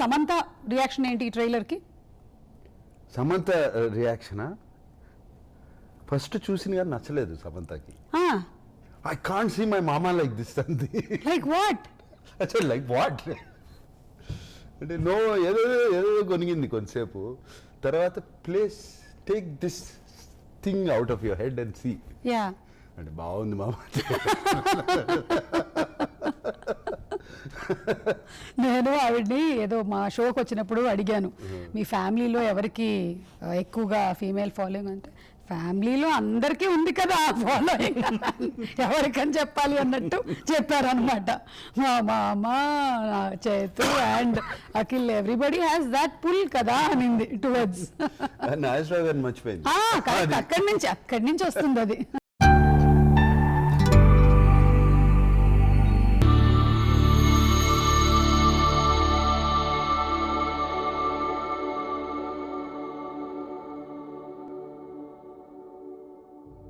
Samantha reaction ఏంటి ఈ ట్రైలర్కి? Samantha రియాక్షనా? First చూసిన కానీ నచ్చలేదు సమంతకి. ఐ కాంట్ సీ మై మామా లైక్ దిస్ అంది. Like what? లైక్ వాట్ అంటే నో, ఏదో ఏదో కొనిగింది కొంతసేపు. తర్వాత please take this thing out of your head and see అంటే బాగుంది మామ. నేను ఆవిడ్ని ఏదో మా షోకి వచ్చినప్పుడు అడిగాను, మీ ఫ్యామిలీలో ఎవరికి ఎక్కువగా ఫీమేల్ ఫాలోయింగ్ అంటే, ఫ్యామిలీలో అందరికీ ఉంది కదా ఫాలోయింగ్, ఎవరికని చెప్పాలి అన్నట్టు చెప్పారనమాట. మా అమ్మ, చేతు and Akhil, everybody has that pull కదా అనింది టువర్డ్స్. నాగేశ్వరరావు గారిని మర్చిపోయింది. అక్కడి నుంచి వస్తుంది అది.